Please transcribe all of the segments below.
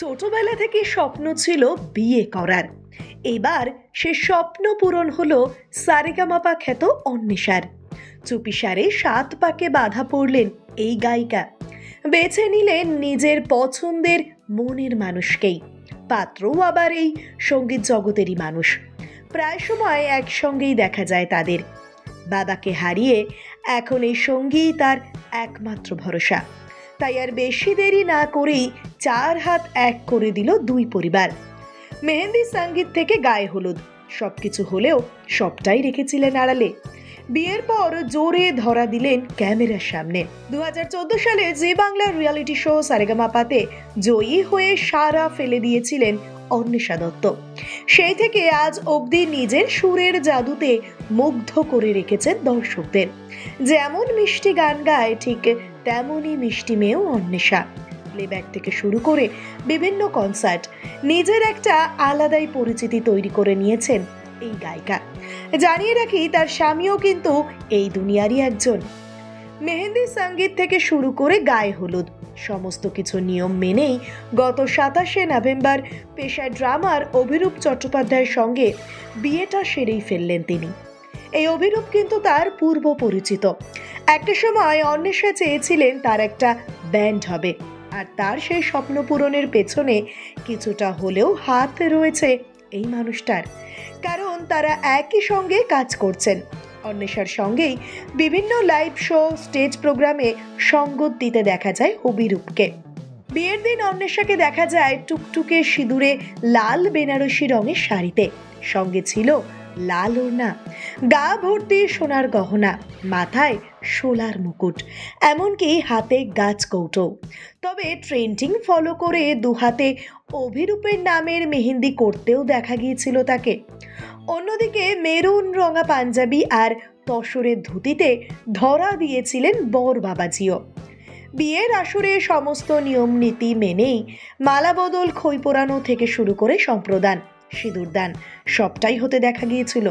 ছোটবেলা থেকে স্বপ্ন ছিল বিয়ে করার। এবার সে স্বপ্ন পূরণ হলো সারেগামাপা খ্যাত অন্বেষার। চুপিসারে 7 পাকে বাধা পড়লেন এই গায়িকা। বেছে নিলেন নিজের পছন্দের মনের মানুষকেই, পাত্রও আবার এই সঙ্গীত জগতেরই মানুষ। প্রায় সময় একসঙ্গেই দেখা যায় তাদের। বাবাকে হারিয়ে এখন এই সঙ্গী তার একমাত্র ভরসা। তাই আর বেশি দেরি না করেই 4 হাত এক করে দিল দুই পরিবার। মেহেন্দি সঙ্গীত থেকে গায়ে হলুদ সবকিছু হলেও সবটাই রেখেছিলেন আড়ালে। বিয়ের পর জোরে ধরা দিলেন ক্যামেরার সামনে। 2014 সালে জি বাংলার রিয়ালিটি শো সারেগামাপাতে জয়ী হয়ে সারা ফেলে দিয়েছিলেন অন্বেষা দত্ত। সেই থেকে আজ অবধি নিজের সুরের জাদুতে মুগ্ধ করে রেখেছেন দর্শকদের। যেমন মিষ্টি গান গায়, ঠিক তেমনই মিষ্টি মেয়েও অন্বেষা। প্লেব্যাক থেকে শুরু করে বিভিন্ন কনসার্ট, নিজের একটা আলাদাই পরিচিতি তৈরি করে নিয়েছেন এই গায়িকা। জানিয়ে রাখি, তার স্বামীও কিন্তু এই দুনিয়ারই একজন। মেহেন্দি সঙ্গীত থেকে শুরু করে গায়ে হলুদ সমস্ত কিছু নিয়ম মেনেই গত 27শে নভেম্বর পেশায় ড্রামার অভিরূপ চট্টোপাধ্যায়ের সঙ্গে বিয়েটা সেরেই ফেললেন তিনি। এই অভিরূপ কিন্তু তার পূর্ব পরিচিত। একটা সময় অন্বেষা চেয়েছিলেন তার একটা ব্যান্ড হবে, আর তার সেই স্বপ্ন পূরণের পেছনে কিছুটা হলেও হাত রয়েছে এই মানুষটার। কারণ তারা একই সঙ্গে কাজ করছেন। অন্বেষার সঙ্গেই বিভিন্ন লাইভ শো, স্টেজ প্রোগ্রামে সঙ্গত দিতে দেখা যায় অভিরূপকে। বিয়ের দিন অন্বেষাকে দেখা যায় টুকটুকে সিঁদুরে লাল বেনারসি রঙের শাড়িতে, সঙ্গে ছিল লাল ওড়না, গা ভর্তি সোনার গহনা, মাথায় শোলার মুকুট, এমনকি হাতে গাছ কৌটো। তবে ট্রেন্ডিং ফলো করে দুহাতে অভিরূপের নামের মেহেন্দি করতেও দেখা গিয়েছিল তাকে। অন্যদিকে মেরুন রঙা পাঞ্জাবি আর তসরের ধুতিতে ধরা দিয়েছিলেন বর বাবাজিও। বিয়ের আসরে সমস্ত নিয়ম নীতি মেনেই মালা বদল, খই পোড়ানো থেকে শুরু করে সম্প্রদান, সিঁদুরদান সবটাই হতে দেখা গিয়েছিল।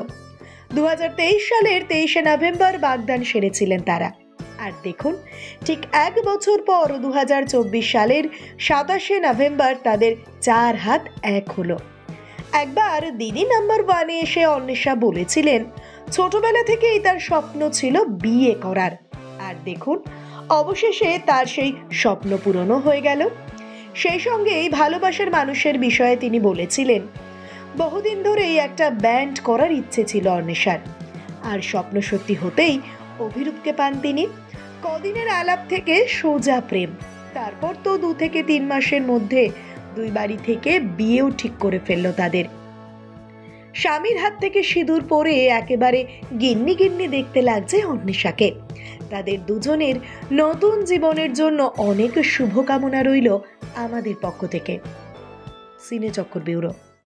2023 সালের 23শে নভেম্বর বাগদান সেরেছিলেন তারা। আর দেখুন, ঠিক 1 বছর পর 2024 সালের 27শে নভেম্বর তাদের 4 হাত এক হলো। একবার দিদি নাম্বার 1-এ এসে অন্বেষা বলেছিলেন ছোটবেলা থেকেই তার স্বপ্ন ছিল বিয়ে করার। আর দেখুন, অবশেষে তার সেই স্বপ্ন পূরণও হয়ে গেল। সেই সঙ্গে এই ভালোবাসার মানুষের বিষয়ে তিনি বলেছিলেন বহুদিন ধরেই একটা ব্যান্ড করার ইচ্ছে ছিল অন্বেষার, আর স্বপ্ন সত্যি হতেই অভিরূপকে পান তিনি। কদিনের আলাপ থেকে সোজা প্রেম, তারপর তো 2 থেকে 3 মাসের মধ্যে 2 বাড়ি থেকে বিয়েও ঠিক করে ফেললো তাদের। স্বামীর হাত থেকে সিঁদুর পরে একেবারে গিন্নি গিন্নি দেখতে লাগছে অন্বেষাকে। তাদের দুজনের নতুন জীবনের জন্য অনেক শুভকামনা রইল আমাদের পক্ষ থেকে। সিনে চক্কর ব্যুরো।